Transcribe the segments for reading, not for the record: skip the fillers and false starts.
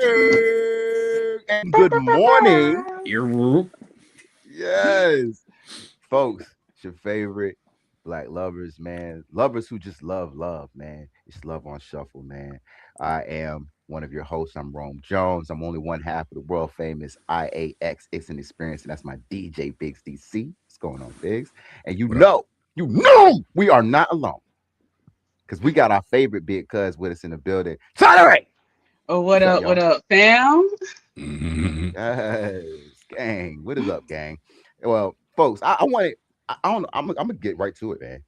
And good morning. You're Yes, folks, it's your favorite black lovers, man. Lovers who just love, man. It's Love on Shuffle, man. I am one of your hosts. I'm Rome Jones. I'm only one half of the world famous IAX Ixon Experience, and that's my DJ Biggs DC. What's going on, Biggs? And What up? you know, we are not alone because we got our favorite big cuz with us in the building. Tyler Ray! Oh, What's up, what y'all? up, fam? Yes, gang. What is up, gang? Well, folks, I want to. I don't. I'm gonna get right to it, man.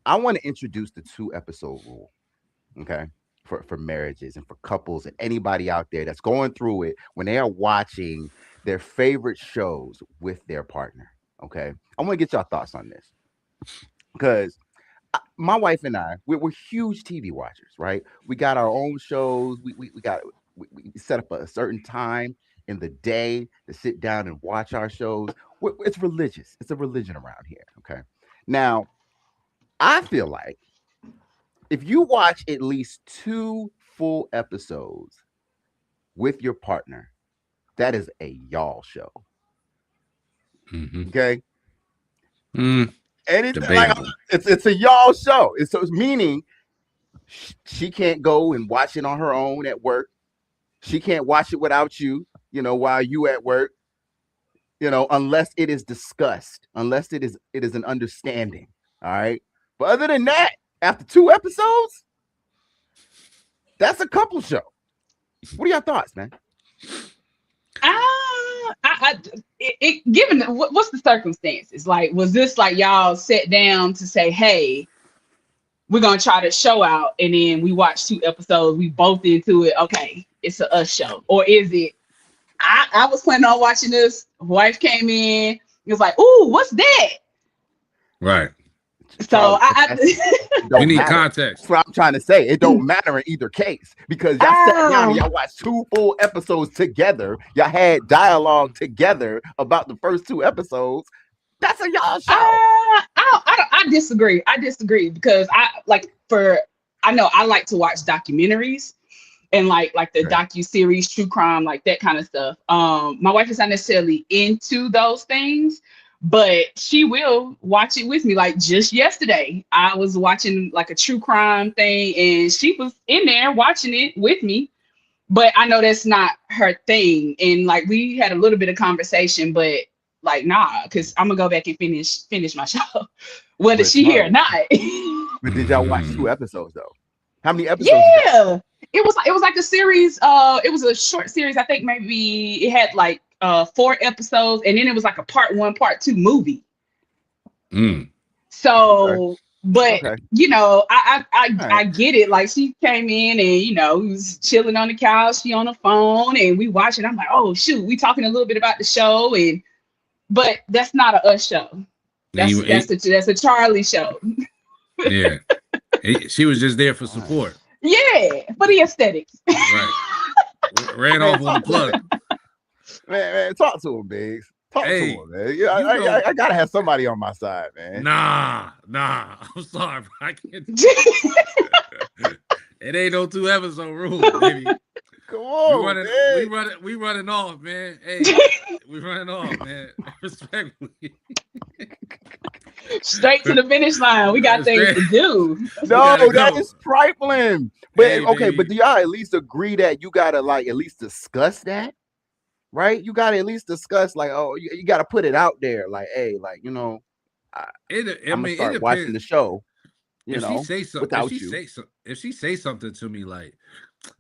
I want to introduce the 2 episode rule, okay, for marriages and for couples and anybody out there that's going through it when they are watching their favorite shows with their partner. Okay, I want to get y'all thoughts on this because my wife and I, we're huge TV watchers, right? We got our own shows. We set up a certain time in the day to sit down and watch our shows. It's religious. It's a religion around here. Okay. Now, I feel like if you watch at least 2 full episodes with your partner, that is a y'all show. Mhm. Okay. Mm, Anything like debatable. it's a y'all show. It's meaning she can't go and watch it on her own at work. She can't watch it without you, while you at work, unless it is discussed, unless it is an understanding. All right. But other than that, after 2 episodes, that's a couple show. What are your thoughts, man? Given what's the circumstances? Like, was this like y'all sat down to say, hey, we're gonna try the show out, and then we watch 2 episodes, we both into it. Okay, it's a us show, or is it? I was planning on watching this. Wife came in. It was like, ooh, what's that? Right. So It We don't need matter. context. That's what I'm trying to say. It don't matter in either case because y'all sat down and y'all watched 2 full episodes together. Y'all had dialogue together about the first 2 episodes. That's a y'all show. I disagree. I disagree because I know I like to watch documentaries and like the Okay. docu-series, true crime, like that kind of stuff. My wife is not necessarily into those things, but she will watch it with me. Like just yesterday, I was watching like a true crime thing and she was in there watching it with me. But I know that's not her thing. And like we had a little bit of conversation, but like nah, because I'm gonna go back and finish my show, whether But she here or Charlie, not. but did y'all watch 2 episodes though? How many episodes is that? Yeah, it was like a series. It was a short series. I think maybe it had like 4 episodes, and then it was like a part 1, part 2 movie. Mm. Okay. So, but Okay. All right. I get it. Like she came in and we was chilling on the couch, she on the phone, and we watching. I'm like, oh shoot, we talking a little bit about the show, but that's not a us show. And That's a Charlie show. yeah. She was just there for All right. support. Yeah, for the aesthetics. Right. Ran Man, off on the talk to plug. him. Man, talk to him, Biggs. Talk to Hey, him, man. Yeah, you know, I gotta have somebody on my side, man. nah. I'm sorry, but I can't. It ain't no 2 episode rule, baby. Come We on, man. we running off, man. Hey, we running off, man. Respectfully. Straight to the finish line. We got things to do. No, gotta that go. is trifling. But Hey, okay, baby. but do y'all at least agree that you gotta like at least discuss that? Right? You gotta at least discuss, like, oh, you gotta put it out there, like, hey, like, I I'm gonna mean, it start watching depends. the show, If she say something, without you. if she say something to me like,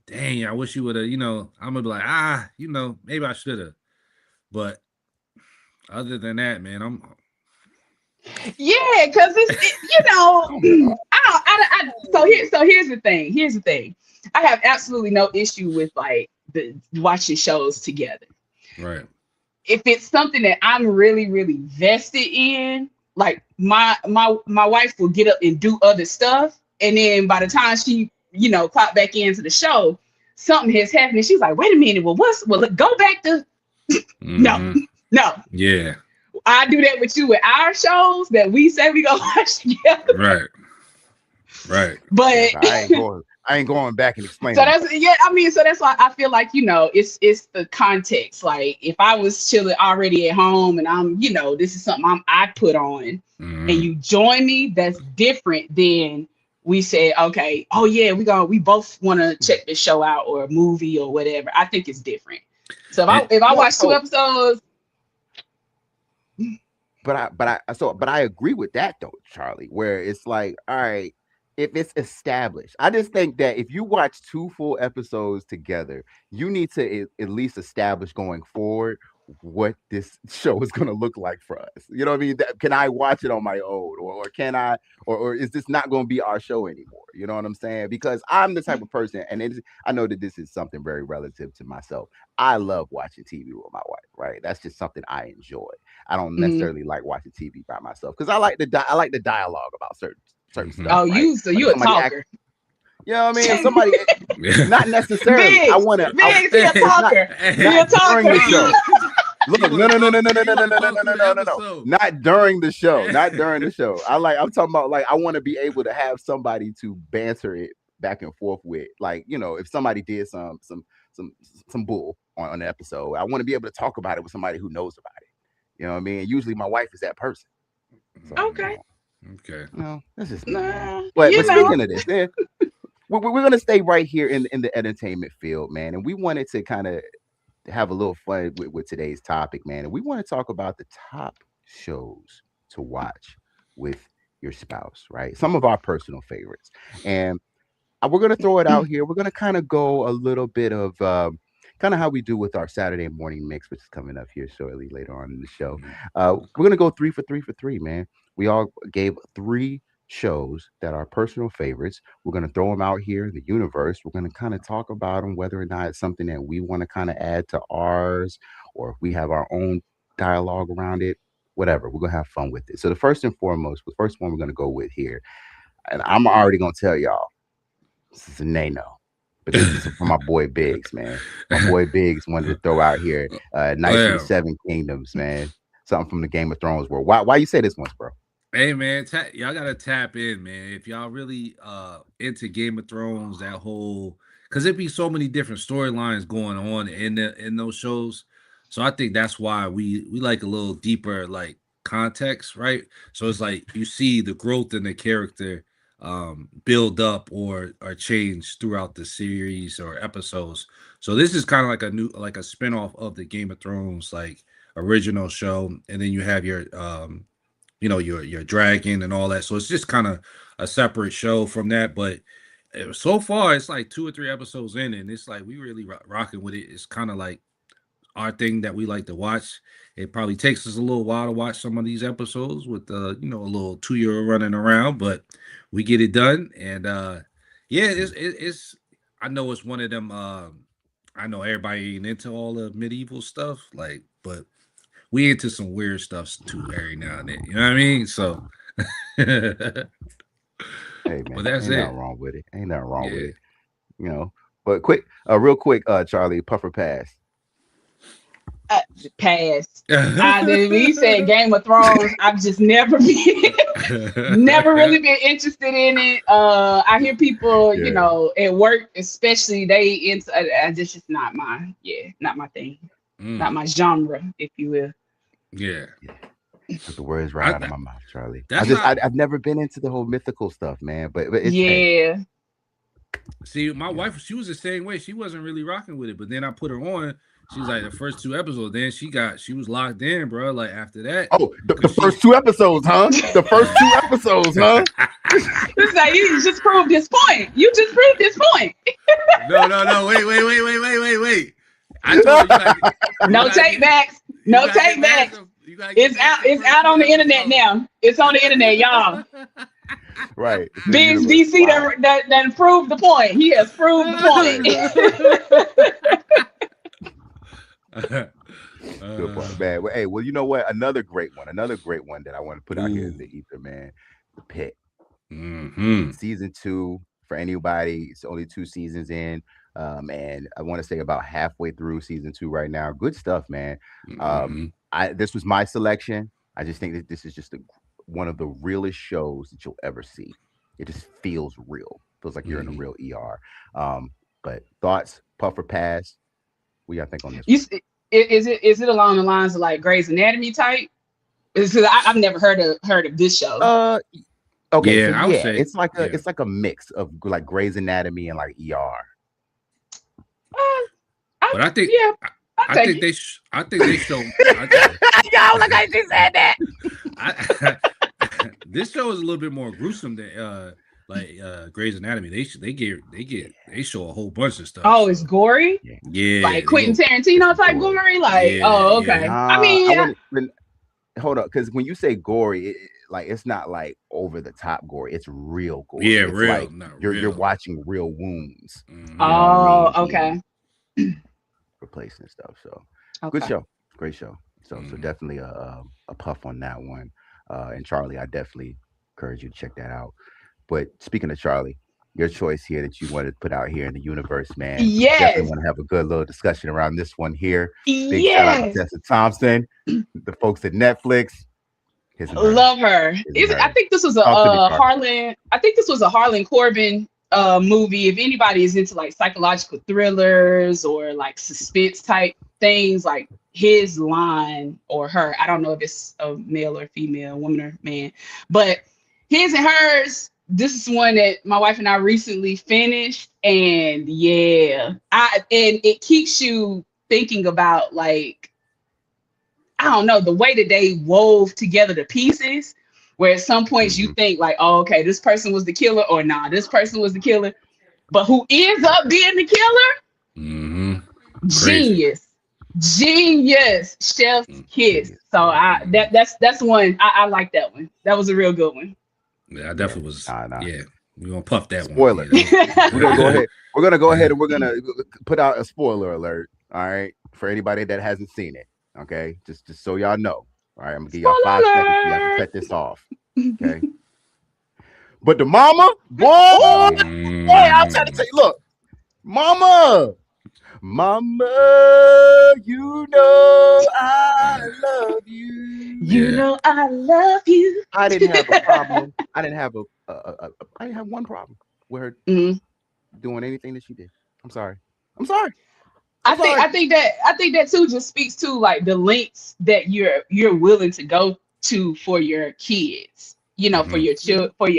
"Dang, I wish you would have," I'm gonna be like, maybe I should have. But other than that, man, I'm Yeah, because so here's the thing. Here's the thing. I have absolutely no issue with like the watching shows together. right. If it's something that I'm really, really vested in, like my wife will get up and do other stuff, and then by the time she clock back into the show, something has happened. She's like, wait a minute, well, go back to no, Mhm. no. Yeah. I do that with you with our shows that we say we go watch together. Right. But I ain't going. I ain't going back and explaining. So that's so that's why I feel like, it's the context. Like if I was chilling already at home and I'm, this is something I put on and you join me, that's different than we said, okay, oh yeah, we both want to check this show out or a movie or whatever. I think it's different. So if I watch 2 episodes. But I agree with that though, Charlie, where it's like, all right, if it's established, I just think that if you watch 2 full episodes together, you need to at least establish going forward what this show is going to look like for us. You know what I mean? Can I watch it on my own, or can I, or is this not going to be our show anymore? You know what I'm saying? Because I'm the type of person, and I know that this is something very relative to myself. I love watching TV with my wife, right? That's just something I enjoy. I don't necessarily like watching TV by myself because I like the dialogue about certain stuff. Oh, right? you a talker. You know what I mean? Somebody, not necessarily. Biggs, I want to. Biggs, he a talker. He a talker. During the show. Look, no. Not during the show. Not during the show. I'm talking about like I want to be able to have somebody to banter it back and forth with. Like, if somebody did some bull on an episode, I want to be able to talk about it with somebody who knows about it. You know what I mean? Usually my wife is that person. So, okay. Okay. No, that's just nah, but speaking of this, man, we're gonna stay right here in the entertainment field, man. And we wanted to kind of have a little fun with today's topic, man. And we want to talk about the top shows to watch with your spouse, right? Some of our personal favorites. And we're going to throw it out here. We're going to kind of go a little bit of kind of how we do with our Saturday morning mix, which is coming up here shortly later on in the show. We're going to go 3 for 3 for 3, man. We all gave 3 shows that are personal favorites. We're going to throw them out here in the universe. We're going to kind of talk about them, whether or not it's something that we want to kind of add to ours, or if we have our own dialogue around it, whatever. We're going to have fun with it. So the first and foremost, the first one we're going to go with here, and I'm already going to tell y'all, this is a no. But this is from my boy Biggs, man. My boy Biggs wanted to throw out here Knights of the Seven Kingdoms, man. Something from the Game of Thrones world. Why you say this once, bro? Hey man, y'all gotta tap in, man. If y'all really into Game of Thrones, that whole, because it'd be so many different storylines going on in those shows. So I think that's why we like a little deeper like context, right? So it's like you see the growth in the character build up or change throughout the series or episodes. So this is kind of like a spinoff of the Game of Thrones like original show, and then you have your your dragon and all that. So it's just kind of a separate show from that. But so far, it's like 2 or 3 episodes in, and it's like we really rocking with it. It's kind of like our thing that we like to watch. It probably takes us a little while to watch some of these episodes with a little 2-year running around, but we get it done. And it's I know it's one of them. I know everybody ain't into all the medieval stuff, like, but we into some weird stuff too every now and then. You know what I mean? So, hey man, but that's ain't nothing wrong with it. Ain't nothing wrong with it. But real quick, Charlie, Puffer pass. Pass. He said Game of Thrones. I've just never really been interested in it. I hear people, at work, especially they into. Just not my thing, not my genre, if you will. Yeah. Put the words right out of my mouth, Charlie. I've never been into the whole mythical stuff, man. But it's See, my wife, she was the same way. She wasn't really rocking with it, but then I put her on. She was like the first 2 episodes. Then she was locked in, bro. Like after that. Oh, the first 2 episodes, huh? The first 2 episodes, huh? It's like you just proved this point. You just proved this point. No. Wait. I told you, no takebacks. No takebacks. It's out on the internet now. It's on the internet, y'all. Right. Biggs DC done proved the point. He has proved the point. Good point, man. Well, hey, you know what? Another great one that I want to put out here in the ether, man. The Pitt. Season 2 for anybody. It's only 2 seasons in. And I want to say about halfway through season 2 right now. Good stuff, man. This was my selection. I just think that this is just one of the realest shows that you'll ever see. It just feels real. Feels like you're in a real ER. But thoughts, puff or pass? What y'all think on this? You is it along the lines of like Grey's Anatomy type? Because I've never heard of this show. Okay, Yeah, so I would say it's like a mix of like Grey's Anatomy and like ER. But I think yeah, I think they show. Yo, look how she said that. This show is a little bit more gruesome than Grey's Anatomy. They show a whole bunch of stuff. Oh, it's gory. Yeah, Like Quentin Tarantino type gory. Like, Yeah, oh, okay. yeah. I mean, Hold up, because when you say gory, it's not like over the top gory. It's real gory. Yeah, it's real. Like not you're real. watching real wounds. Mhm. oh, okay. Replacing stuff. So Okay. good show, great show. So Mhm. definitely a puff on that one. And Charlie, I definitely encourage you to check that out. But speaking of Charlie, your choice here that you wanted to put out here in the universe, man. Yes. Definitely want to have a good little discussion around this one here. Big shout out to Yes. Tessa Thompson, the folks at Netflix. His and her. Love her. I think this was a Talk to me, Charlie. Harlan. I think this was a Harlan Corbin movie. If anybody is into like psychological thrillers or like suspense type things, like his line or her, I don't know if it's a male or female, woman or man, but his and hers. This is one that my wife and I recently finished, and yeah, and it keeps you thinking about like, I don't know, the way that they wove together the pieces, where at some points you think like, oh, okay, this person was the killer, or nah, this person was the killer, but who ends up being the killer? Mm-hmm. Genius, chef's kiss. So that's one I like that one. That was a real good one. Yeah, I definitely was. Nah. Yeah, we're gonna puff that Spoiler. one. Yeah. We're gonna go ahead. We're gonna go ahead and we're gonna put out a spoiler alert. All right, for anybody that hasn't seen it. Okay, just so y'all know. All right, I'm gonna give y'all 5 seconds. You have to cut this off. Okay. But the mama, boy, I'm trying to tell you. Look, mama, you know I love you. You know I love you. I didn't have a problem. I didn't have I didn't have one problem with her doing anything that she did. I'm sorry. I think that too just speaks to like the lengths that you're willing to go to for your kids, for your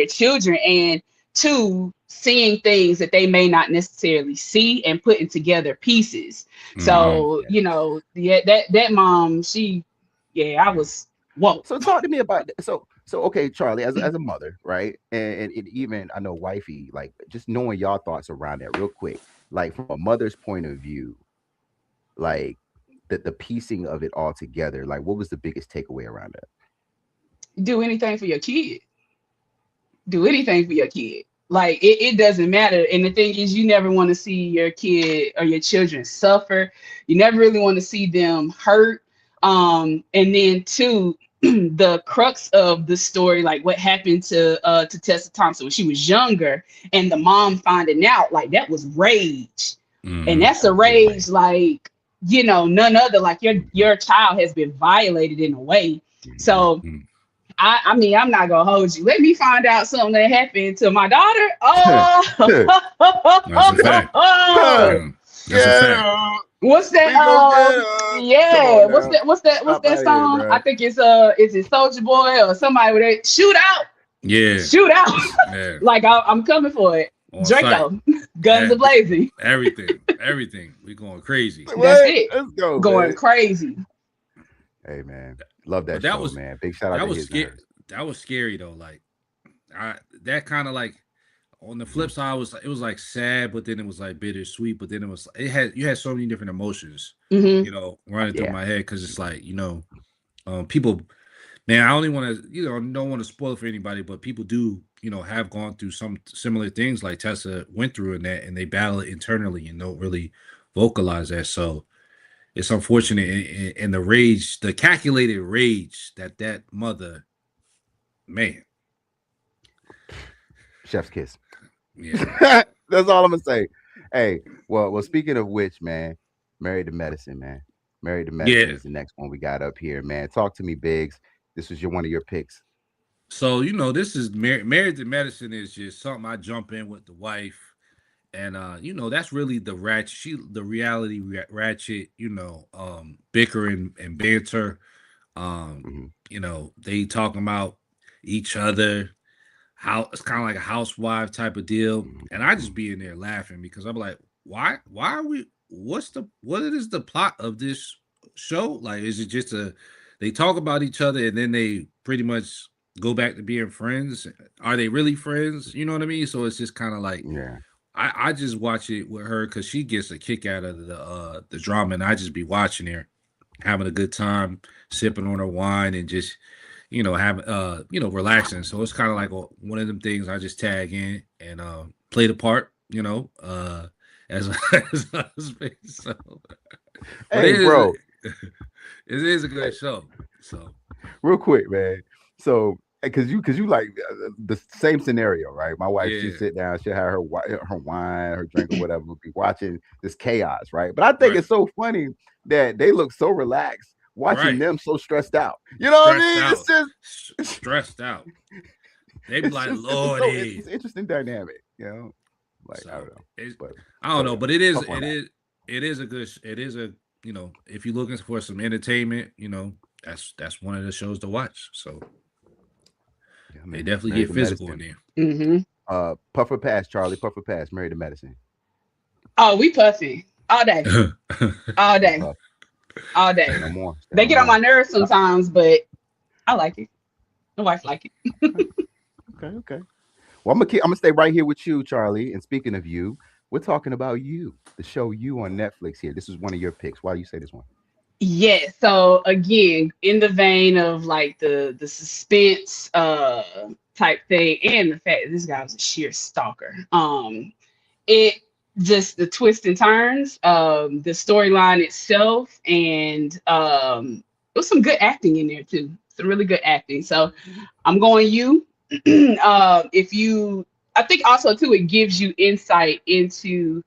children, and two, seeing things that they may not necessarily see and putting together pieces. So that mom, I was whoa. So talk to me about that. So okay, Charlie, as a mother, right? And even I know wifey, like just knowing y'all thoughts around that real quick, like from a mother's point of view, like the piecing of it all together, like what was the biggest takeaway around that? Do anything for your kid. Like it doesn't matter. And the thing is, you never want to see your kid or your children suffer. You never really want to see them hurt. And then two, the crux of the story, like what happened to Tessa Thompson when she was younger, and the mom finding out, like that was rage. And that's a rage, like, none other, like your child has been violated in a way. So I mean, I'm not gonna hold you. Let me find out something that happened to my daughter. Oh, That's a fact. That's a fact. What's that? What's that song? Here, I think it's is it Soulja Boy or somebody with that shoot out? Yeah. Yeah. Like I'm coming for it. On Draco, site. guns Yeah. are blazing. Everything. We going crazy. That's it. Let's go, Going man. crazy. Hey man, love that, But that show, was- man. Big shout out That to was his scary. nerds. That was scary though. Like, that kind of like on the flip side it was like sad, but then it was like bittersweet. But then you had so many different emotions, Hmm. running through Yeah. my head because it's like people. Man, I only want to don't want to spoil it for anybody, but people do have gone through some similar things like Tessa went through in that, and they battle it internally and don't really vocalize that. So it's unfortunate in the rage, the calculated rage that mother, man. Chef's kiss. Yeah. That's all I'm gonna say. Hey, well, speaking of which, man, Married to Medicine, man. Married to Medicine Yeah. is the next one we got up here, man. Talk to me, Biggs. This was one of your picks. So this is Married to Medicine is just something I jump in with the wife, and that's really the reality ratchet, bickering and banter. Mhm. They talking about each other. How it's kind of like a housewife type of deal, and I just Mhm. be in there laughing because I'm like, why are we? What is the plot of this show? Like, is it just they talk about each other and then they pretty much go back to being friends? Are they really friends? You know what I mean? So it's just kind of like Yeah. I just watch it with her because she gets a kick out of the drama, and I just be watching her, having a good time, sipping on her wine, and just having relaxing. So it's kind of like one of them things I just tag in and play the part, as as a husband. So, but Hey, bro, it is a good show. So real quick, man. So, because you like the same scenario, right? My wife, she yeah, sit down, she'll have her wine, her drink, or whatever, be watching this chaos, right? But I think right, it's so funny that they look so relaxed watching right. them so stressed out. You know what I Stressed mean? out, It's just, stressed out. They be it's like, just, it's Lordy. an interesting dynamic, Like I So don't know, it's but I don't go know, ahead, but puff on that. it is a good it is a if you're looking for some entertainment, that's one of the shows to watch. So Yeah, they man. definitely Married get to physical in Medicine. there. Hmm. Puffer pass, Charlie. Puffer pass. Married to Medicine. Oh, we puffy all day, all We day, puff. all Say day. no more. Say They no get on more. my nerves Uh, sometimes, but I like it. My wife like it. Okay. Okay. Okay. Well, I'm gonna stay right here with you, Charlie. And speaking of you, we're talking about you, the show You on Netflix here. This is one of your picks. Why do you say this one? Yeah, so again, in the vein of like the suspense type thing and the fact that this guy was a sheer stalker. It just the twists and turns, the storyline itself, and there was some good acting in there too. Some really good acting. So I'm going you. If you I think also too it gives you insight into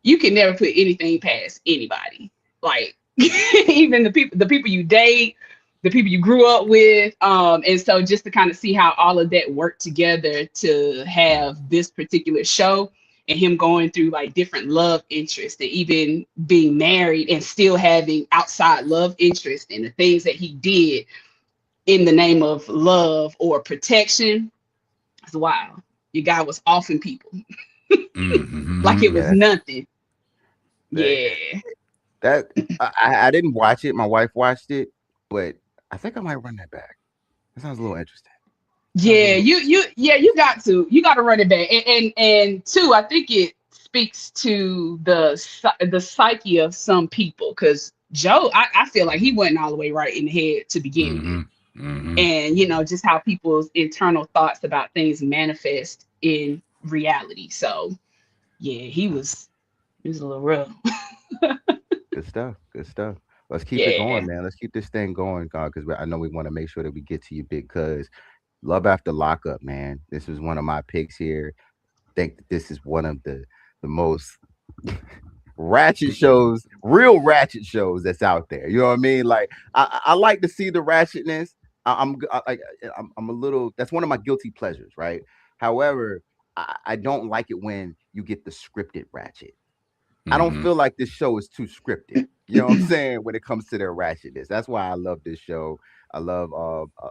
you can never put anything past anybody. Like even the people you date, the people you grew up with. And so just to kind of see how all of that worked together to have this particular show and him going through like different love interests and even being married and still having outside love interests and the things that he did in the name of love or protection. It's wild. Your guy was offing people like it Mhm. was Yeah, nothing. that Yeah. that I didn't watch it. My wife watched it, but I think I might run that back. That sounds a little interesting. Sounds a Yeah, little. you got to run it back, and two, I think it speaks to the psyche of some people because Joe, I feel like he wasn't all the way right in the head to begin with, Mhm. Mhm. and just how people's internal thoughts about things manifest in reality. So yeah, he was a little rough. Good stuff. Good stuff. Let's keep it Yeah. going, man. Let's keep this thing going, God, because I know we want to make sure that we get to you big. Because Love After Lockup, man. This is one of my picks here. Think that this is one of the most ratchet shows, real ratchet shows that's out there. You know what I mean? Like I like to see the ratchetness. I'm a little. That's one of my guilty pleasures, right? However, I don't like it when you get the scripted ratchet. I don't Mhm. feel like this show is too scripted. You know what I'm saying? When it comes to their ratchetness, that's why I love this show. I love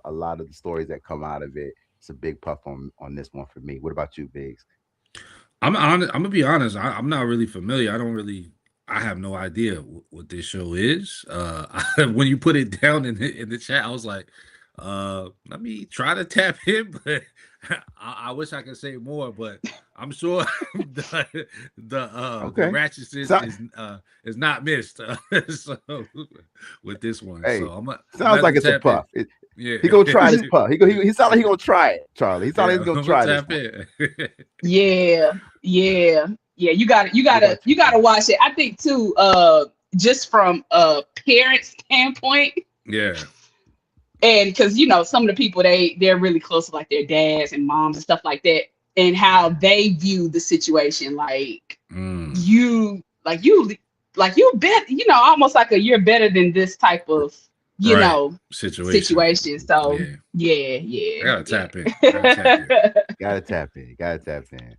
a lot of the stories that come out of it. It's a big puff on this one for me. What about you, Biggs? I'm gonna be honest. I'm not really familiar. I don't really. I have no idea what this show is. When you put it down in the chat, I was like, let me try to tap in, but I wish I could say more. But I'm sure the Okay. ratchetness So, is not missed so with this one. So hey, I'm gonna sounds have to like it's a tap in. puff. Yeah, He gonna try this puff. He sound like he gonna try it, Charlie. He sound like yeah, he's gonna I'm gonna try this tap one. in. Yeah, yeah, yeah. You got to You What got to about you you, got to Charlie? watch it. I think too. Just from a parent standpoint, Yeah. and because some of the people they're really close to like their dads and moms and stuff like that, and how Yeah. they view the situation. Like Mm. you, like you bet. Almost like a you're better than this type of. you Right. know, situation. So Yeah. yeah. I gotta tap in. Gotta tap in. Gotta tap in.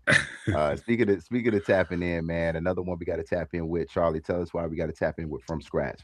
Speaking of tapping in, man, another one we gotta tap in with. Charlie, tell us why we gotta tap in with From Scratch.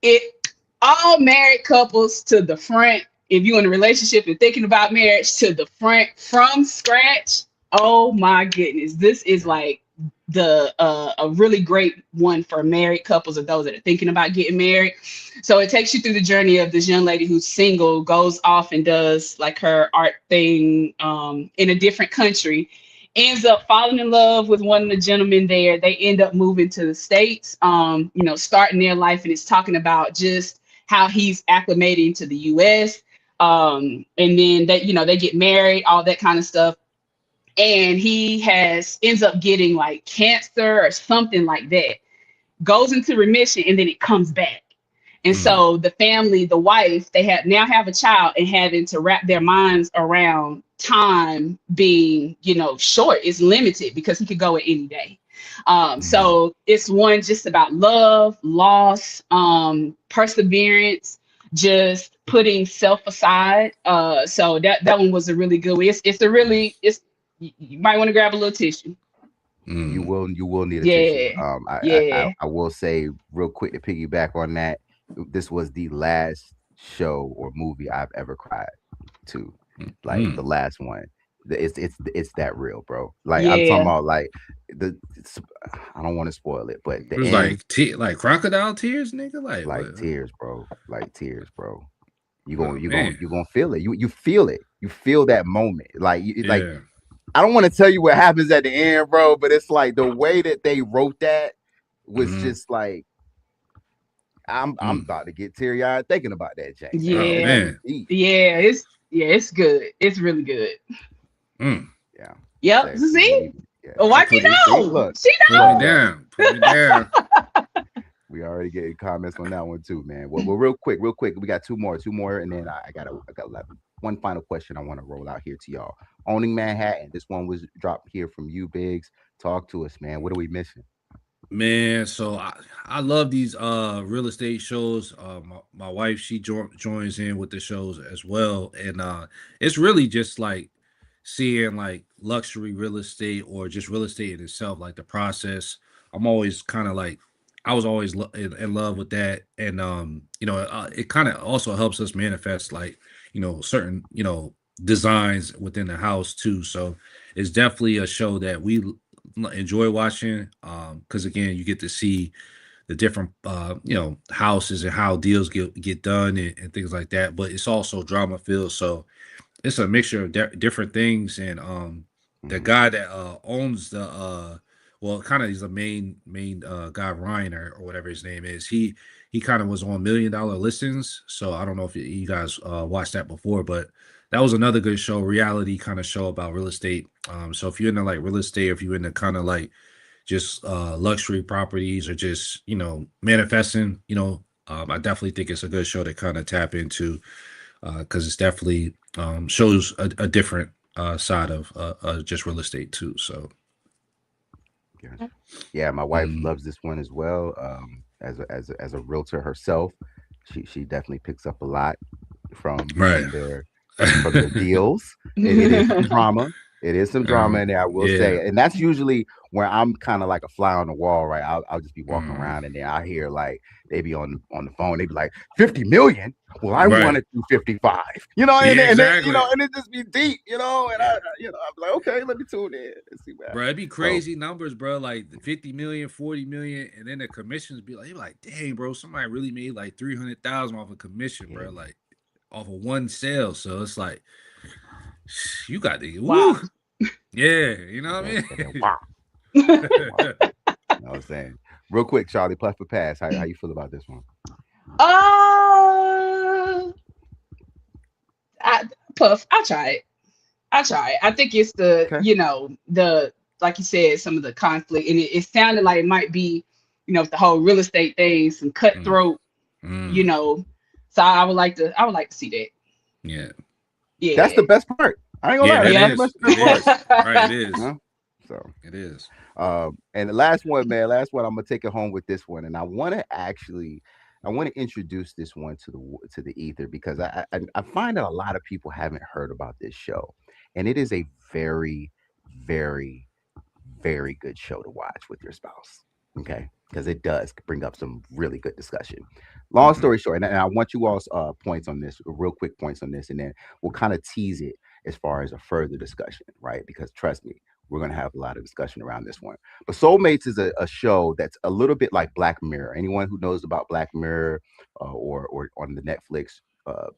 It all married couples to the front. If you're in a relationship and thinking about marriage, to the front From Scratch. Oh my goodness, this is like the a really great one for married couples or those that are thinking about getting married. So it takes you through the journey of this young lady who's single, goes off and does like her art thing in a different country, ends up falling in love with one of the gentlemen there. They end up moving to the States, starting their life, and it's talking about just how he's acclimating to the US. And then they get married, all that kind of stuff. And he ends up getting like cancer or something like that, goes into remission, and then it comes back. And so the family, the wife, they now have a child and having to wrap their minds around time being, short, is limited because he could go at any day. So it's one just about love, loss, perseverance, just putting self aside. So that one was a really good one. You might want to grab a little tissue. You will need a tissue. I will say real quick to piggyback on that. This was the last show or movie I've ever cried to. Like the last one. It's that real, bro. Like I'm talking about like I don't want to spoil it, but it was end, like crocodile tears, nigga. Like tears, bro. Like tears, bro. You're gonna feel it. You feel it. You feel that moment. Like I don't want to tell you what happens at the end, bro, but it's like the way that they wrote that was just like I'm about to get teary-eyed thinking about that, James. Yeah, man. It's good. It's really good. Yeah. Yep. See? Why you know? She knows. Put me down. We already getting comments on that one too, man. Well, real quick. We got two more, and then I got one final question I want to roll out here to y'all. Owning Manhattan. This one was dropped here from you, Biggs. Talk to us, man. What are we missing? Man, so I love these real estate shows. My wife, she joins in with the shows as well, and it's really just like seeing like luxury real estate or just real estate in itself, like the process. I'm always kind of like I was always in love with that, and it kind of also helps us manifest like certain designs within the house too. So it's definitely a show that we enjoy watching because again, you get to see the different houses and how deals get done and things like that. But it's also drama filled, so it's a mixture of different things. And the guy that owns the kind of he's the main guy, Ryan or whatever his name is. He kind of was on $1 Million Listings. So I don't know if you guys watched that before, but that was another good show, reality kind of show about real estate. So if you're into like real estate, or if you're into kind of like just luxury properties or just manifesting, I definitely think it's a good show to kind of tap into because it's definitely shows a different side of just real estate too. So yeah, my wife loves this one as well. As a realtor herself, she definitely picks up a lot from their deals. It is some drama. It is some drama in there, I will say. And that's usually where I'm kind of like a fly on the wall, right? I'll just be walking around and then I hear like they be on the phone, they be like 50 million. Well, I want to do 55. And it just be deep, and I'm like, okay, let me tune in and see what happens. Bro, it'd be crazy numbers, bro. Like 50 million, 40 million, and then the commissions be like, dang, bro, somebody really made like 300,000 off a commission, bro. Like off of one sale. So it's like you got to wow. Yeah, you know what I mean? Wow. You know what I'm saying? Real quick, Charlie, Puff or Pass. How you feel about this one? Puff, I'll try it. I think it's the like you said, some of the conflict, and it sounded like it might be, the whole real estate thing, some cutthroat, So I would like to see that. Yeah. That's the best part. I ain't gonna lie. It is. Right, it is. So it is. And the last one, I'm gonna take it home with this one, and I want to actually I want to introduce this one to the ether because I find that a lot of people haven't heard about this show, and it is a very, very, very good show to watch with your spouse. Okay, because it does bring up some really good discussion. Long Mhm. story short, and I want you all's points on this, real quick points on this, and then we'll kind of tease it as far as a further discussion, right? Because trust me, we're going to have a lot of discussion around this one. But Soulmates is a show that's a little bit like Black Mirror. Anyone who knows about Black Mirror or on the Netflix uh,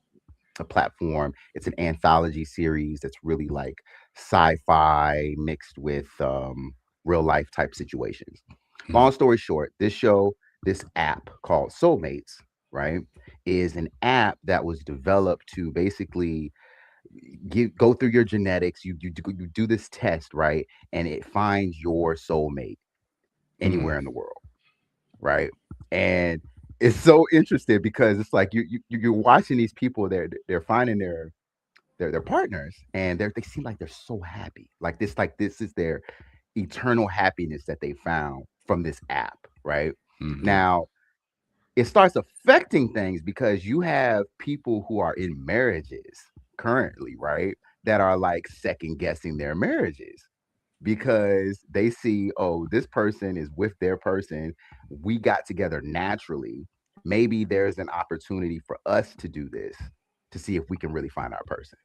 a platform, it's an anthology series that's really like sci-fi mixed with real life type situations. Long Mhm. story short, this app called Soulmates, right, is an app that was developed to basically go through your genetics. You do this test, right, and it finds your soulmate Mhm. anywhere in the world, right? And it's so interesting because it's like you're watching these people. They're finding their partners, and they seem like they're so happy. Like this is their eternal happiness that they found from this app, right? Mhm. Now it starts affecting things because you have people who are in marriages currently, right? That are like second guessing their marriages because they see, oh, this person is with their person. We got together naturally. Maybe there's an opportunity for us to do this to see if we can really find our person.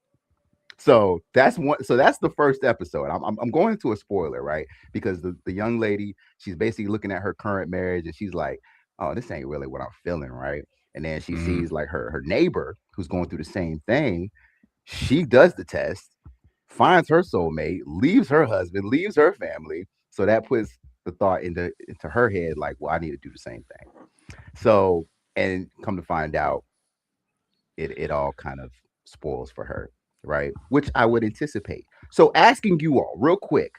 So that's one. So that's the first episode. I'm going into a spoiler, right? Because the young lady, she's basically looking at her current marriage, and she's like, "Oh, this ain't really what I'm feeling," right? And then she Mhm. sees like her neighbor who's going through the same thing. She does the test, finds her soulmate, leaves her husband, leaves her family. So that puts the thought into her head, like, well, I need to do the same thing. So, and come to find out, it all kind of spoils for her, right? Which I would anticipate. So, asking you all real quick,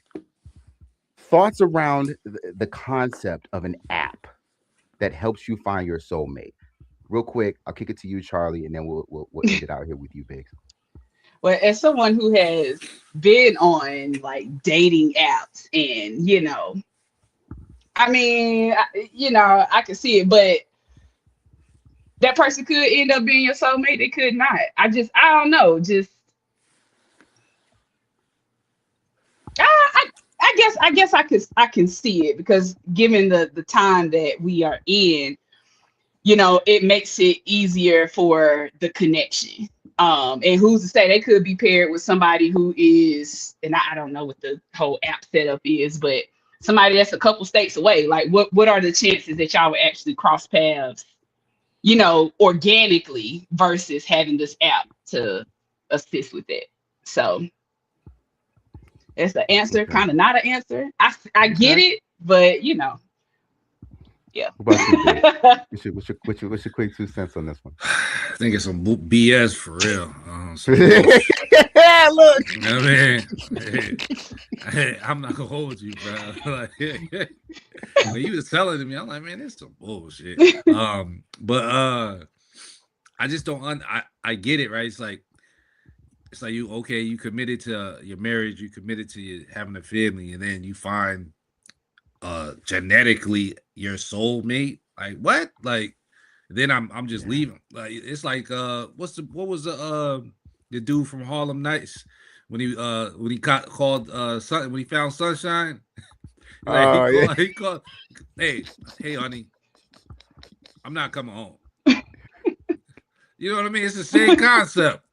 thoughts around the concept of an app that helps you find your soulmate. Real quick, I'll kick it to you, Charlie, and then we'll end it out here with you, Biggs. Well, as someone who has been on like dating apps and, I mean, I can see it, but that person could end up being your soulmate. They could not. I don't know. Just, I guess I can see it because given the time that we are in, it makes it easier for the connection. And who's to say they could be paired with somebody who is, and I don't know what the whole app setup is, but somebody that's a couple states away. Like, what are the chances that y'all would actually cross paths, organically versus having this app to assist with it? So it's the answer, Okay. kind of not an answer. I get Okay. it, but yeah. What about you, Biggs? What's your quick 2 cents on this one? I think it's some BS for real. Some bullshit. Yeah, look. I mean, I'm not gonna hold you, bro. Like, when you was telling to me, I'm like, man, this some bullshit. But I just don't. I get it, right? It's like you okay, you committed to your marriage, you committed to having a family, and then you find genetically your soulmate. Like what? Like then I'm just Yeah. leaving. Like it's like what was the dude from Harlem Nights when he called when he found Sunshine. Like Oh yeah. he called, hey honey, I'm not coming home. You know what I mean? It's the same concept.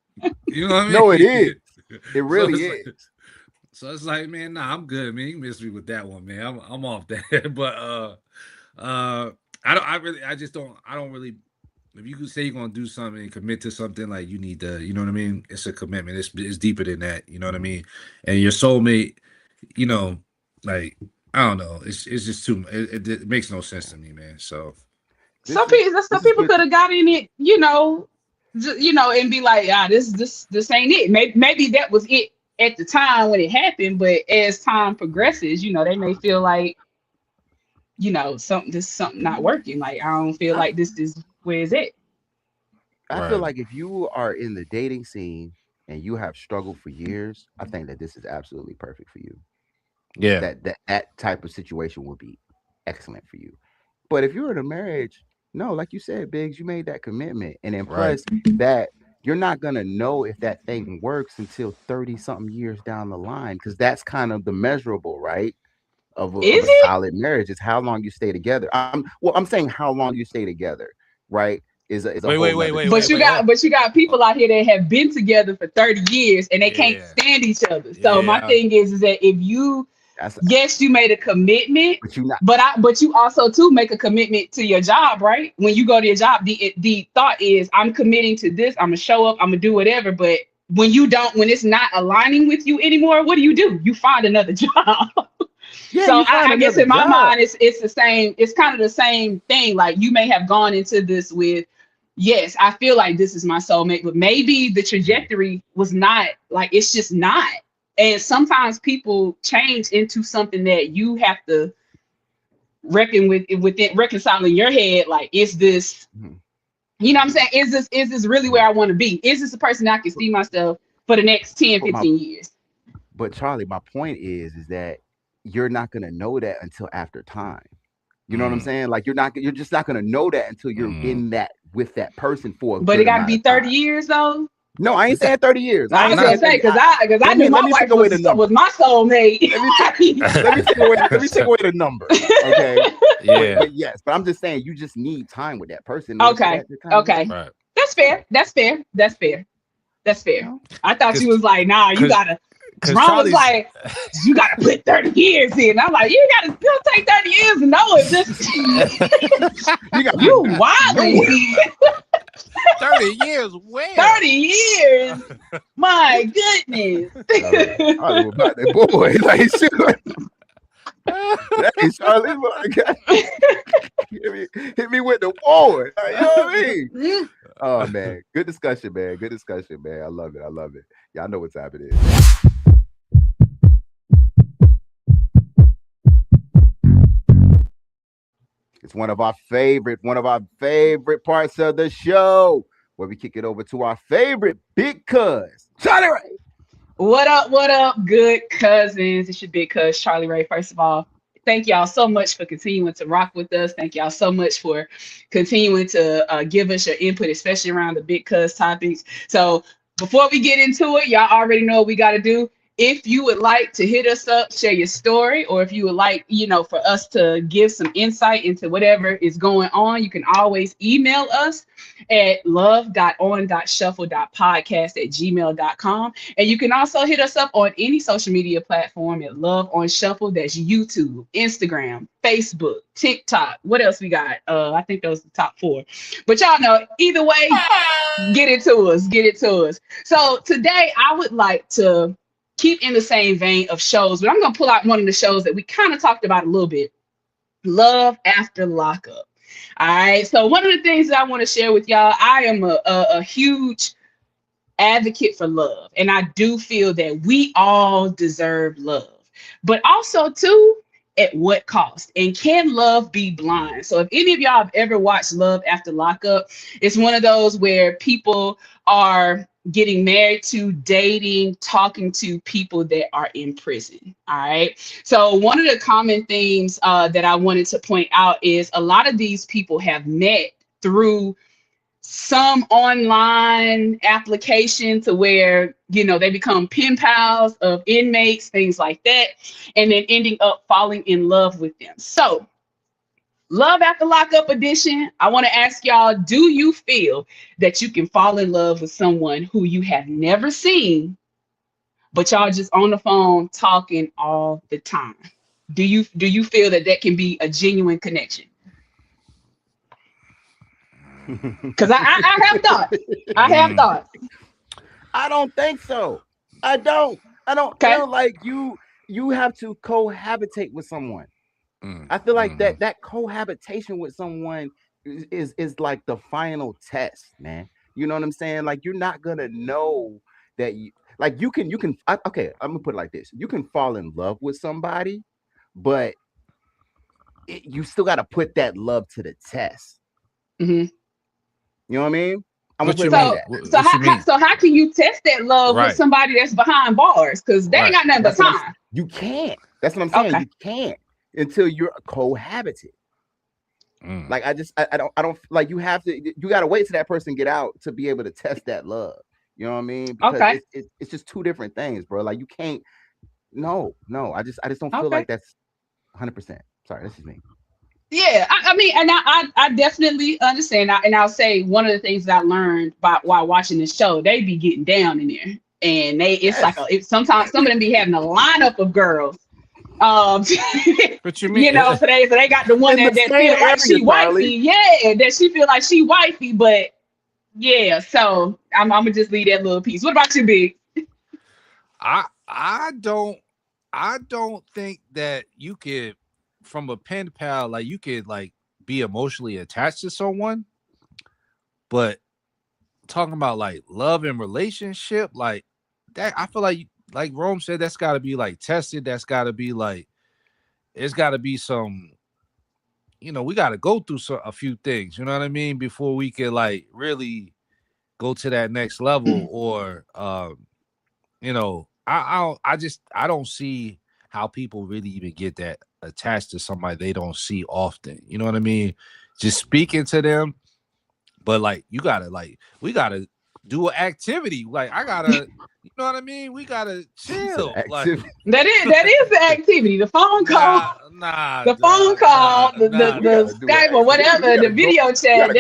You know what I No, it is. mean? It so really it's like is. so it's like, man, nah, I'm good, man. You miss me with that one, man. I'm off that. But uh I just don't I don't really if you could say you're gonna do something and commit to something, like you need to, you know what I mean? It's a commitment. It's deeper than that, you know what I mean? And your soulmate, you know, like I don't know. It's just too. It makes no sense to me, man. So This is Some this is people good. could have got in it, and be like, this ain't it. Maybe that was it at the time when it happened, but as time progresses, they may feel like, something not working. Like, I don't feel I like this is where is it. I feel right, like if you are in the dating scene and you have struggled for years, I think that this is absolutely perfect for you. yeah, That type of situation will be excellent for you. But if you're in a marriage No, like you said, Biggs, you made that commitment. And then Right. plus that you're not gonna know if that thing works until 30 something years down the line, because that's kind of the measurable, right? Of Is a it? solid marriage is how long you stay together. I'm saying how long you stay together, right? Is a Wait, whole wait, wait, nother wait, But wait, you wait. discussion. got Oh, but you got people out here that have been together for 30 years and they can't yeah, stand each other. So my yeah, thing is that if you, That's yes, you made a commitment, but you not but you also too make a commitment to your job, right? When you go to your job, the thought is I'm committing to this, I'm gonna show up, I'm gonna do whatever. But when it's not aligning with you anymore, what do? You find another job. yeah, So you find I guess another in my job. mind, it's the same. It's kind of the same thing. Like you may have gone into this with, yes, I feel like this is my soulmate, but maybe the trajectory was not like it's just not. And sometimes people change into something that you have to reckon within reconciling your head. Like, is this, Mhm. you know what I'm saying? Is this really where I want to be? Is this the person I can see myself for the next 10, But my 15 years? but Charlie, my point is that you're not gonna know that until after time. You know what I'm mm, saying? Like you're just not gonna know that until you're mm. in that with that person for a But it good got to amount be of 30 time. years though. No, I ain't saying 30 years. I I'm was not gonna saying say 30. because I knew Let my me wife take away the number. was my soulmate. Let me take away the number. Okay. Yeah, But yes, but I'm just saying you just need time with that person in order for Okay, that to kind of okay, really, right. that's fair. That's fair. That's fair. That's you fair. know. I thought you Cause, was like, nah, you cause, gotta. cause Ron was Charlie's. like, you gotta put 30 years in. I'm like, you gotta still take 30 years to know if this You got you to wildly. nowhere. 30 years where? 30 years. My goodness. I don't know about that boy. Like shoot. Hey, Charlie, like, hit me with the forward. Like, you know what I mean? Oh man, good discussion, man. Good discussion, man. I love it. I love it. Y'all know what time it is. It's one of our favorite parts of the show where we kick it over to our favorite big cuz, Charlie Ray. What up, good cousins? It's your big cuz Charlie Ray. First of all, thank y'all so much for continuing to rock with us. Thank y'all so much for continuing to give us your input, especially around the big cuz topics. So before we get into it, y'all already know what we got to do. If you would like to hit us up, share your story, or if you would like, for us to give some insight into whatever is going on, you can always email us at love.on.shuffle.podcast@gmail.com. And you can also hit us up on any social media platform at Love on Shuffle. That's YouTube, Instagram, Facebook, TikTok. What else we got? I think those are the top 4. But y'all know, either way, get it to us. Get it to us. So today I would like to keep in the same vein of shows, but I'm going to pull out one of the shows that we kind of talked about a little bit. Love After Lockup. All right. So one of the things that I want to share with y'all, I am a huge advocate for love. And I do feel that we all deserve love, but also too, at what cost? And can love be blind? So if any of y'all have ever watched Love After Lockup, it's one of those where people are getting married to, dating, talking to people that are in prison. All right. So one of the common themes that I wanted to point out is a lot of these people have met through some online application to where they become pen pals of inmates, things like that, and then ending up falling in love with them. So Love After Lockup edition, I want to ask y'all, do you feel that you can fall in love with someone who you have never seen, but y'all just on the phone talking all the time? Do you feel that can be a genuine connection? Because I have thought. I have thought. I don't think so. I don't Okay. feel like you have to cohabitate with someone. Mm, I feel like mhm. that cohabitation with someone is like the final test, man. You know what I'm saying? Like you're not gonna know that you can okay, I'm gonna put it like this. You can fall in love with somebody, but you still got to put that love to the test. Mm-hmm. You know what I mean? I'm What gonna you put it like mean? that. What you mean? So how can you test that love with Right. somebody that's behind bars? Because they ain't Right. got nothing but That's what I'm time. You can't. That's what I'm saying. Okay. You can't until you're cohabited. Like I don't like you have to. You got to wait till that person get out to be able to test that love. You know what I mean? Because Okay. it's just two different things, bro. Like you can't. No. I just don't feel Okay. like that's 100%. Sorry, this is me. Yeah, I mean, and I definitely understand. And I'll say one of the things that I learned while watching this show, they be getting down in there, and it's like sometimes some of them be having a lineup of girls. What you mean? You know, so they got the one In that the feel same like she area, Charlie. wifey, yeah, that she feel like she wifey, but yeah. So I'm gonna just leave that little piece. What about you, Big? I don't think that you could, from a pen pal, like you could like be emotionally attached to someone, but talking about like love and relationship, like that, I feel like Rome said, that's got to be like tested. That's got to be like, it's got to be some, we got to go through a few things, you know what I mean, before we can like really go to that next level. Or I don't see how people really even get that attached to somebody they don't see often. You know what I mean? Just speaking to them, but like we gotta do an activity. Like I gotta, you know what I mean? We gotta chill. Like that is the activity. The phone call, the Skype or whatever, the video chat.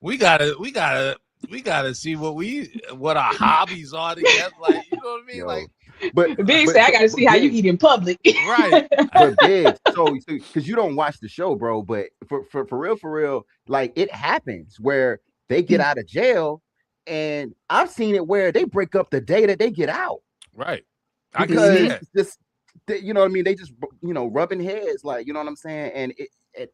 We gotta see what our hobbies are together. Like, you know what I mean? Yo, like, but Big say I gotta see how you eat in public. Right. But Big, so because you don't watch the show, bro, but for real, like it happens where they get out of jail, and I've seen it where they break up the day that they get out. Right. Because just you know what I mean, they just rubbing heads, like, you know what I'm saying?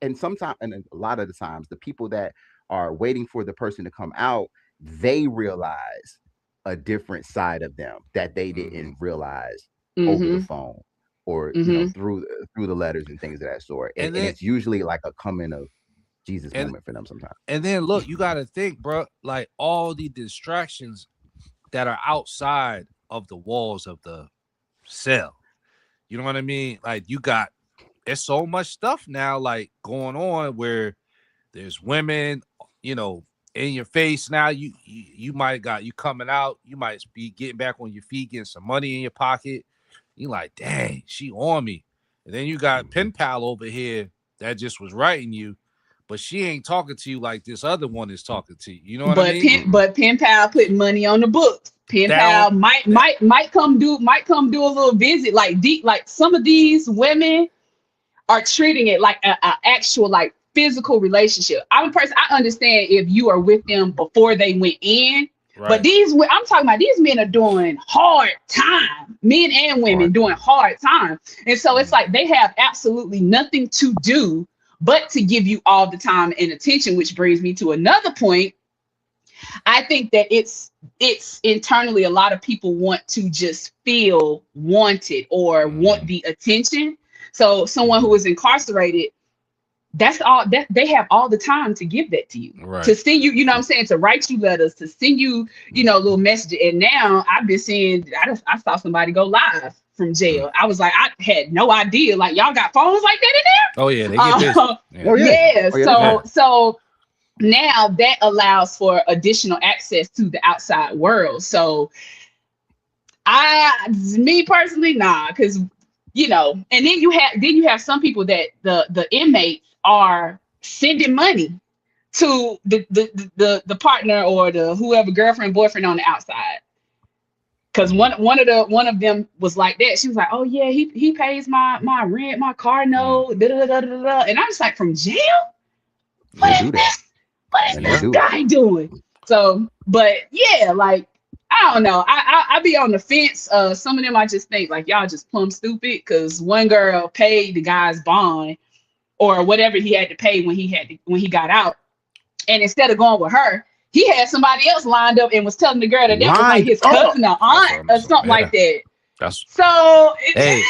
And sometimes, and a lot of the times, the people that are waiting for the person to come out, they realize a different side of them that they didn't realize over the phone or through the letters and things of that sort. And it's usually like a coming of Jesus moment for them sometimes. And then look, you got to think, bro, like all the distractions that are outside of the walls of the cell. You know what I mean? Like there's so much stuff now like going on where there's women, in your face now. You might got you coming out, you might be getting back on your feet, getting some money in your pocket. You like, dang, she on me. And then you got pen pal over here that just was writing you, but she ain't talking to you like this other one is talking to you. You know what I mean? But pen pal putting money on the books. Pen pal might come do a little visit. Like some of these women are treating it like a actual like physical relationship. I'm a person, I understand if you are with them before they went in, right. But I'm talking about these men are doing hard time, men and women doing hard time. And so it's like they have absolutely nothing to do but to give you all the time and attention, which brings me to another point. I think that it's internally, a lot of people want to just feel wanted or want the attention. So someone who is incarcerated, that's all that they have all the time to give that to you, right. To send you, you know what I'm saying, to write you letters, to send you, little messages. And now I've been seeing, I saw somebody go live from jail. I was like, I had no idea. Like, y'all got phones like that in there? Oh yeah, they get busy. Yeah. So now that allows for additional access to the outside world. So me personally, nah, because and then you have some people that the inmates are sending money to the partner or the whoever, girlfriend, boyfriend on the outside. Because one of them was like that. She was like, "Oh yeah, he pays my rent, my car note, da da da da da." And I'm just like, from jail? What is this guy doing? So, but yeah, like, I don't know. I be on the fence. Some of them I just think like y'all just plumb stupid, because one girl paid the guy's bond or whatever he had to pay when he got out, and instead of going with her, he had somebody else lined up and was telling the girl that was like his cousin or aunt or something like that. So hey,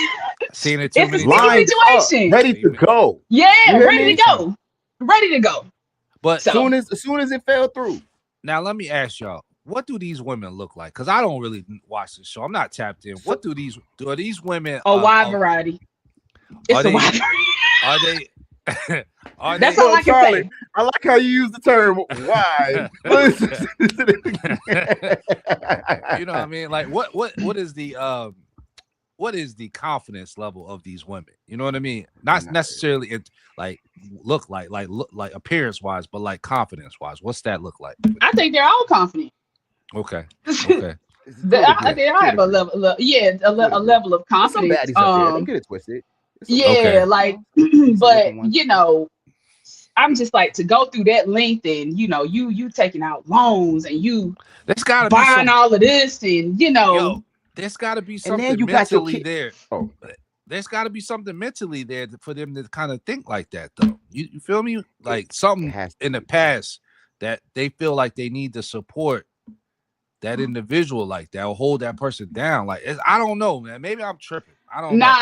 seen it too it's many a sticky situation. Ready to go. Yeah, ready to go. But as soon as it fell through. Now let me ask y'all, what do these women look like? Because I don't really watch the show. I'm not tapped in. What do these women? A wide variety. It's a wide variety. Are they? Are That's they- all I can Charlie, say. I like how you use the term wise. You know what I mean? Like what is the confidence level of these women? You know what I mean? Not Nah, necessarily like look like appearance wise, but like confidence wise. What's that look like? I think they're all confident. Okay. Okay. It's They two degrees, they all two have a degrees. level, yeah, Two degrees. level of There's some confidence. baddies up there. Don't get it twisted. There's some Yeah, Okay. like, decent but looking ones. you know, I'm just like to go through that length, and you know, you taking out loans and you There's gotta be buying some all of this, and you know, yo, there's gotta be And something then you got your mentally kid. there. Oh, There's got to be something mentally there for them to kind of think like that, though. You feel me? Like it something has to in the be. past that they feel like they need to support that individual like that or hold that person down. Like I don't know, man. Maybe I'm tripping. I don't know.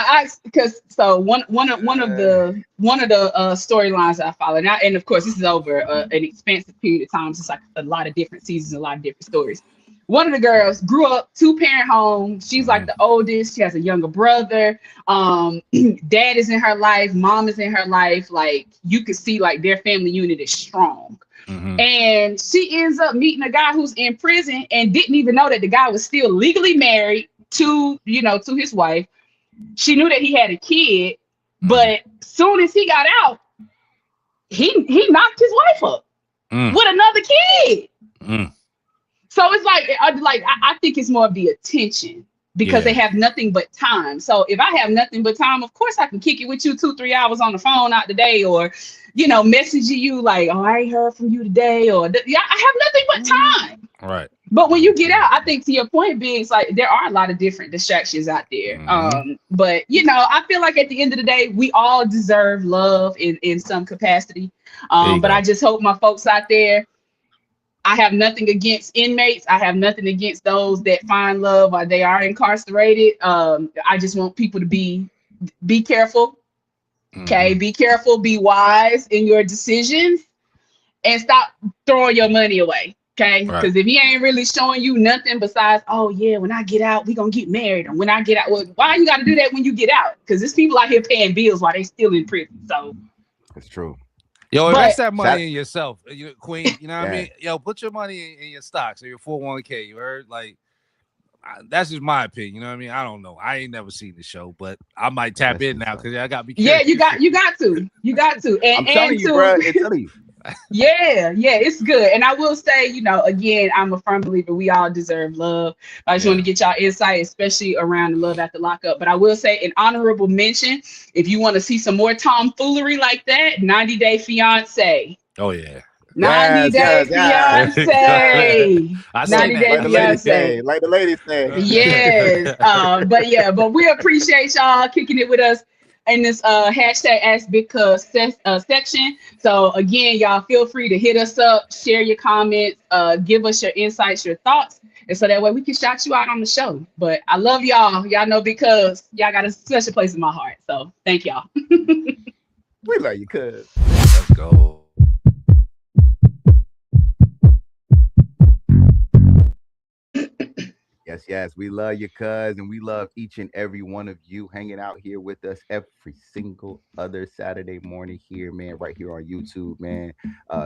because so one of the storylines I follow now, and of course this is over an expansive period of time. So it's like a lot of different seasons, a lot of different stories. One of the girls grew up 2-parent home. She's like the oldest. She has a younger brother. Dad is in her life. Mom is in her life. Like you could see, like their family unit is strong. Mhm. And she ends up meeting a guy who's in prison and didn't even know that the guy was still legally married to his wife. She knew that he had a kid, but soon as he got out, he knocked his wife up with another kid. Mm. So it's like I think it's more of the attention because they have nothing but time. So if I have nothing but time, of course I can kick it with you 2-3 hours on the phone out the day, or messaging you like, oh, I ain't heard from you today, or I have nothing but time. Right. But when you get out, I think to your point, Biggs, like there are a lot of different distractions out there. But I feel like at the end of the day, we all deserve love in some capacity. But I just hope my folks out there, I have nothing against inmates. I have nothing against those that find love while they are incarcerated. I just want people to be careful. Okay, be careful, be wise in your decisions, and stop throwing your money away. Okay, because if he ain't really showing you nothing besides, oh yeah, when I get out, we gonna get married, or when I get out, well, why you got to do that when you get out? Because there's people out here paying bills while they still in prison. So it's true. Yo, But- invest that money in yourself, Queen. You know what I Yeah. mean? Yo, put your money in your stocks or your 401k. You heard? Like, that's just my opinion. You know what I mean? I don't know. I ain't never seen the show, but I might tap in now because I got to be yeah, curious. you got to. And I'm telling you, bro. I'm telling you. Yeah, it's good. And I will say, again, I'm a firm believer we all deserve love. I just want to get y'all insight, especially around the love after lockup. But I will say an honorable mention, if you want to see some more tomfoolery like that, 90 Day Fiance. Oh yeah. 90 Day yes. Fiance. I 90 seen Day Like the ladies Fiance. say. Like the ladies say. Yes. But we appreciate y'all kicking it with us in this hashtag Ask Big Cuz section. So again, y'all feel free to hit us up, share your comments, give us your insights, your thoughts, and so that way we can shout you out on the show. But I love y'all. Y'all know because y'all got a special place in my heart. So thank y'all. We love you, cuz. Let's go. Yes, we love you, cuz, and we love each and every one of you hanging out here with us every single other Saturday morning here, man, right here on YouTube, man.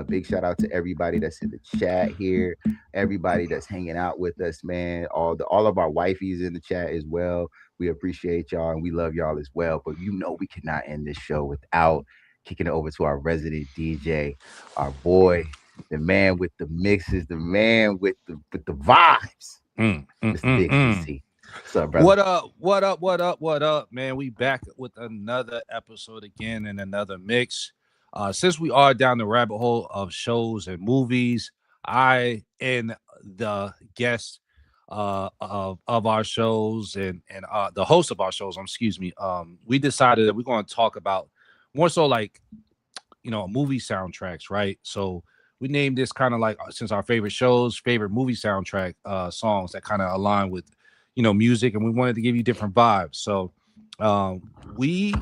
Big shout out to everybody that's in the chat here, everybody that's hanging out with us, man. All of our wifeys in the chat as well. We appreciate y'all and we love y'all as well. But we cannot end this show without kicking it over to our resident DJ, our boy, the man with the mixes, the man with the vibes. Mr. Big CC. What's up, brother? What up, man? We back with another episode again and another mix. Since we are down the rabbit hole of shows and movies, I and the guest of our shows and the host of our shows, we decided that we're going to talk about more so like movie soundtracks, right? So we named this kind of like, since our favorite shows, favorite movie soundtrack songs that kind of align with, music, and we wanted to give you different vibes. So we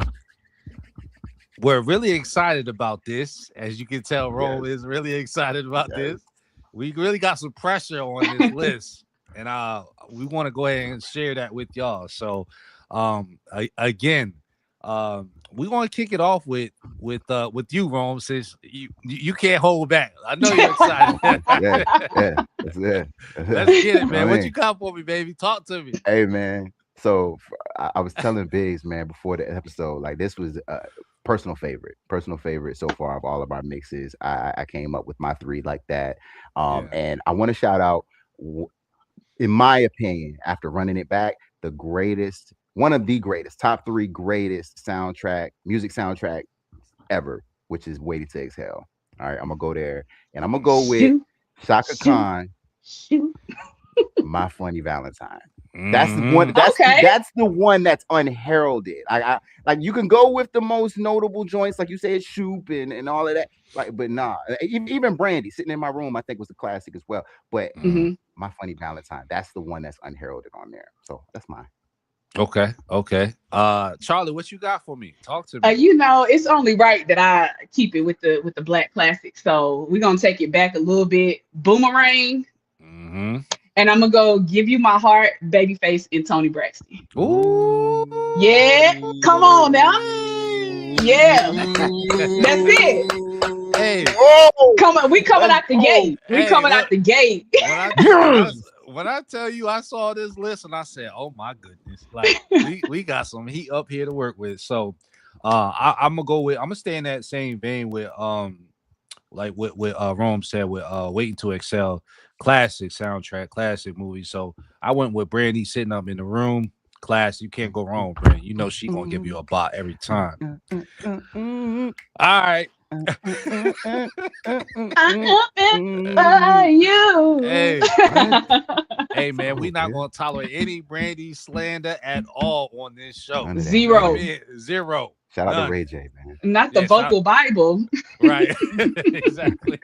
were really excited about this. As you can tell, Rome is really excited about this. We really got some pressure on this list, and we want to go ahead and share that with y'all. So again, we're gonna kick it off with you, Rome, since you can't hold back. I know you're excited. That's it. Let's get it, man. What you got for me, baby? Talk to me. Hey, man. So I was telling Biggs, man, before the episode, like this was personal favorite so far of all of our mixes. I came up with my 3 like that. And I want to shout out, in my opinion, after running it back, one of the greatest, top 3 greatest music soundtrack ever, which is Waiting to Exhale. All right, I'm gonna go there, and I'm gonna go with Shaka Khan, My Funny Valentine. That's the one. That's the one that's unheralded. I like, you can go with the most notable joints, like you said, Shoop and all of that. Like, but nah, even Brandy Sitting in My Room, I think was a classic as well. But My Funny Valentine, that's the one that's unheralded on there. So that's mine. Okay. Charlie, what you got for me? Talk to me. It's only right that I keep it with the black classics. So we're gonna take it back a little bit. Boomerang. And I'm gonna go Give You My Heart, Babyface, and Tony Braxton. Ooh. Yeah, come on now. Yeah, that's it. Hey, come on, we coming out the gate. Out the gate. When I tell you I saw this list and I said, "Oh my goodness!" Like we got some heat up here to work with. So, I'm gonna stay in that same vein with like what Rome said with Waiting to Excel. Classic soundtrack, classic movie. So I went with Brandy Sitting Up in the Room. Class, you can't go wrong, Brandy. You know she gonna give you a bot every time. All right. You. Hey man, we not gonna tolerate any Brandy slander at all on this show. Zero. Shout out to Ray J, man. Not the vocal Bible. Right. Exactly.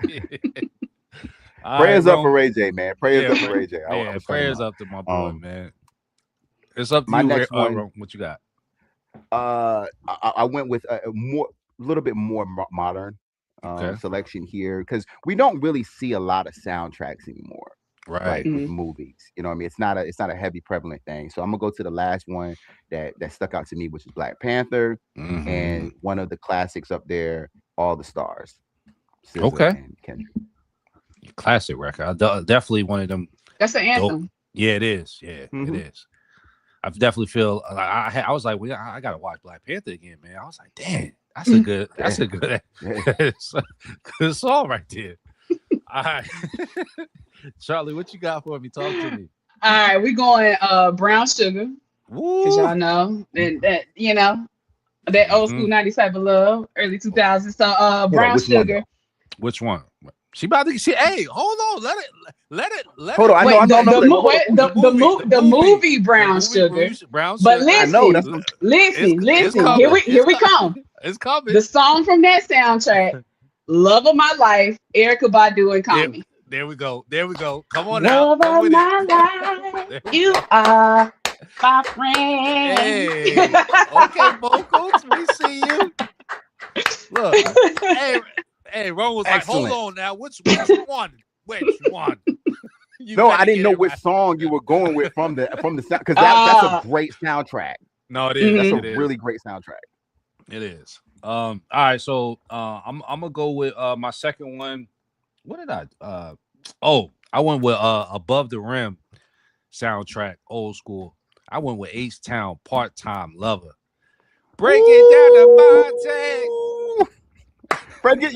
Prayers up for Ray J, man. Prayers up for Ray J. Prayers up to my boy, man. It's up to my you. Next one, what you got? I went with a little bit more modern selection here, because we don't really see a lot of soundtracks anymore, right? Like with movies, you know what I mean? It's not a heavy prevalent thing. So I'm gonna go to the last one that stuck out to me, which is Black Panther, and one of the classics up there, All the Stars. SZA and Kendrick. Classic record. Definitely one of them. That's an anthem. Dope. Yeah, it is. Yeah, it is. I definitely feel I was like, I gotta watch Black Panther again, man. I was like, damn, that's a good song right there. All right. Charlie, what you got for me? Talk to me. All right, we're going Brown Sugar. Because y'all know that that old school 90s type of love, early 2000s. So Brown Sugar. Which one? She about to see. Hey, hold on. Let it. Hold on. I know. The movie Brown Sugar. Brown Sugar. But listen. Here we come. It's coming. The song from that soundtrack, "Love of My Life," Erykah Badu and Common. There we go. Come on now. Love of my life, you are my friend. Hey. Okay, vocals. We see you. Look. Hey, Ron was Excellent. like, hold on now. Which one? No, I didn't know which song you were going with from the sound, because that's a great soundtrack. No, it is. That's a really great soundtrack. It is. All right, so I'm gonna go with my second one. What did I I went with Above the Rim soundtrack, old school. I went with H-Town, Part-Time Lover. Break it down to Fonte. Break it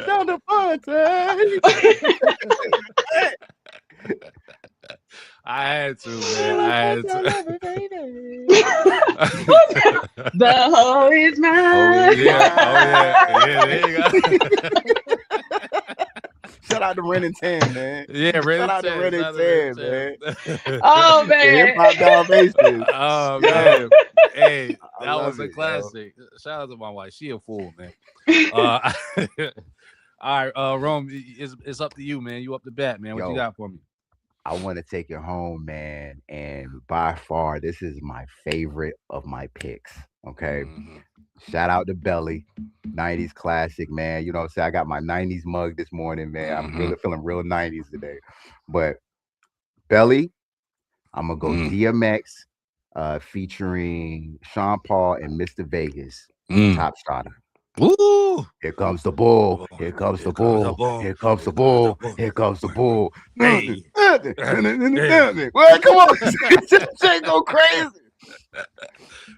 down to Fonte. I had to, man. The hoe is mine. There you go. Shout out to Ren and 10, man. Yeah, Shout out to Ren and 10, man. Oh man. Hip-hop Dalmatians. Oh man. Hey, that was a classic. Shout out to my wife. She a fool, man. All right, Rome, it's up to you, man. You up to bat, man. What you got for me? I want to take it home, man. And by far, this is my favorite of my picks. Okay. Shout out to Belly, 90s classic, man. You know what I'm saying? I got my 90s mug this morning, man. I'm really feeling real 90s today. But Belly, I'm going to go DMX, featuring Sean Paul and Mr. Vegas, Mm. Top Starter. Ooh. Here comes the bull. Here comes the bull. Here comes the bull. Here comes the bull. Hey. Well, come on. Shit go crazy.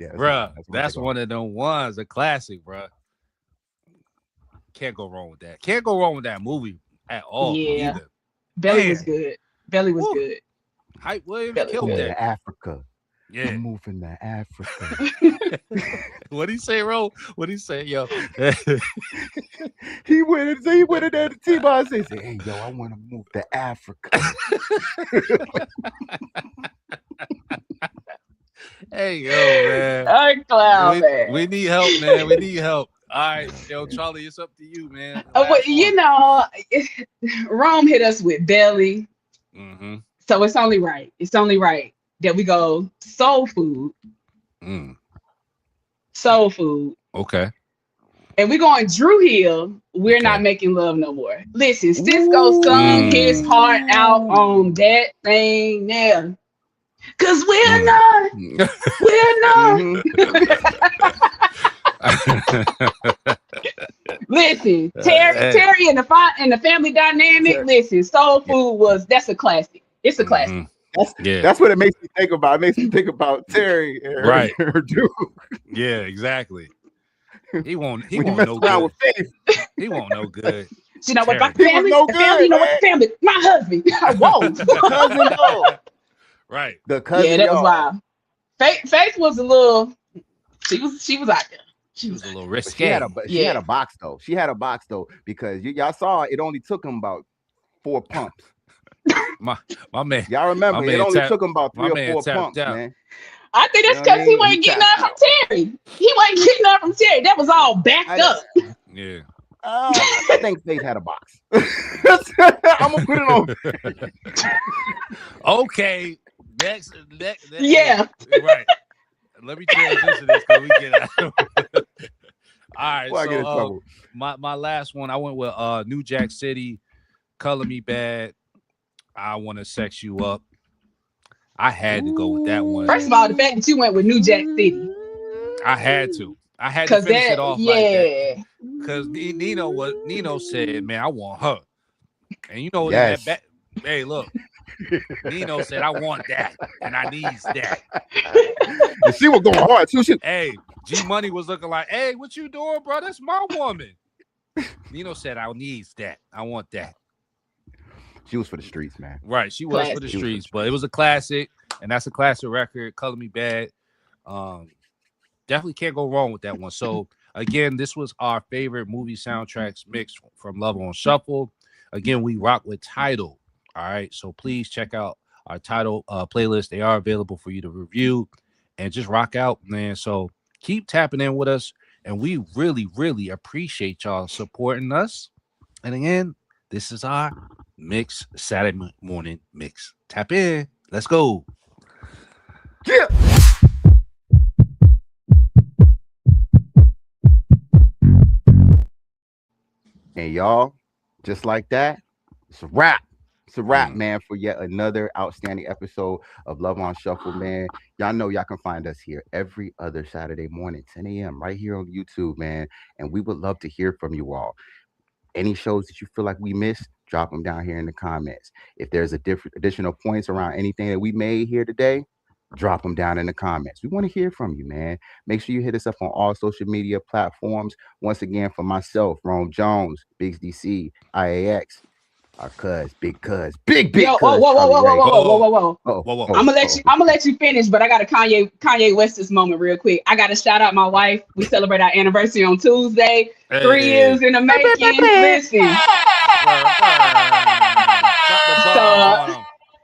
Yeah, Bruh, that's one of them ones, a classic, bruh. Can't go wrong with that. Can't go wrong with that movie at all. Yeah. Either. Belly Man. was good. Belly was Woo. good. Hype Williams Belly killed was to that. Africa. Yeah. I'm moving to Africa. What'd he say, Ro? What'd he say, yo? He went in there to T-Bar and said, hey, yo, I want to move to Africa. Hey, yo, man. We need help, man. We need help. All right, yo, Charlie, it's up to you, man. But you know, Rome hit us with Belly. Mm-hmm. So it's only right. It's only right that we go soul food. Soul food. Okay. And we're going Drew Hill. We're not making love no more. Listen, Cisco sung his heart out on that thing there. Cause we're not. We're not. Listen, Terry and the family dynamic. Listen, soul food that's a classic. It's a classic. That's what it makes me think about. It makes me think about Terry and her dude. Yeah, exactly. He won't no good. With Faith. He won't no good. You know what? My family, no good, family, you know what? The family, my husband. Whoa, cousin, dog. Right. The cousin. Yeah, that was wild. Faith was a little. She was out there. She was a little risky. She had a box though. She had a box though because y'all saw it only took him about 4 pumps. My man. Y'all remember it only took him about 3 or 4 pumps, out. man. I think that's because he wasn't getting up from Terry. He wasn't getting up from Terry. That was all backed up. Yeah. I think Faith had a box. I'm gonna put it on. Okay. Next. Yeah. Right. Let me transition this because we get out. All right. So my last one, I went with New Jack City, Color Me Bad. I Want to Sex You Up. I had to go with that one. First of all, the fact that you went with New Jack City. I had to finish it off like that. Because Nino said, man, I want her. And you know that hey, look. Nino said, I want that. And I needs that. And she was going hard too. Hey, G Money was looking like, hey, what you doing, bro? That's my woman. Nino said, I needs that. I want that. She was for the streets, man. Right, she was for the streets, but it was a classic, and that's a classic record. Color Me Bad. Definitely can't go wrong with that one. So again, this was our favorite movie soundtracks mix from Love on Shuffle. Again, we rock with Tidal. All right, so please check out our Tidal playlist. They are available for you to review and just rock out, man. So keep tapping in with us, and we really, really appreciate y'all supporting us. And again, this is our mix Saturday morning mix. Tap in. Let's go. Yeah. And y'all, just like that, it's a wrap. It's a wrap, man, for yet another outstanding episode of Love on Shuffle, man. Y'all know y'all can find us here every other Saturday morning, 10 a.m. right here on YouTube, man. And we would love to hear from you all. Any shows that you feel like we missed, drop them down here in the comments. If there's additional points around anything that we made here today, drop them down in the comments. We want to hear from you, man. Make sure you hit us up on all social media platforms. Once again, for myself, Rome Jones, Biggs DC, IAX, our big cuz. Yo, whoa. I'm gonna let you finish, but I got a Kanye West's moment real quick. I gotta shout out my wife. We celebrate our anniversary on Tuesday. 3 years in the making. Listen.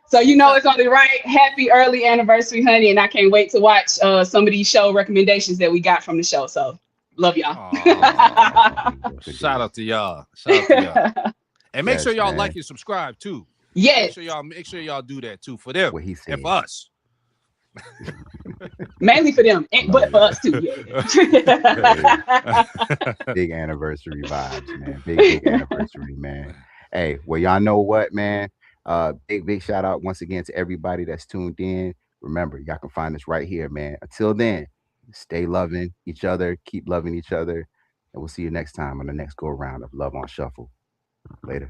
So you know it's only right. Happy early anniversary, honey, and I can't wait to watch some of these show recommendations that we got from the show. So love y'all. Shout out to y'all. And make sure y'all like and subscribe too. Yes. Make sure y'all do that too for them and for us. Mainly for them, but for us too. Yeah. Big anniversary vibes, man. Big anniversary, man. Hey, well, y'all know what, man. Big shout out once again to everybody that's tuned in. Remember, y'all can find us right here, man. Until then, stay loving each other, keep loving each other, and we'll see you next time on the next go around of Love on Shuffle. Later.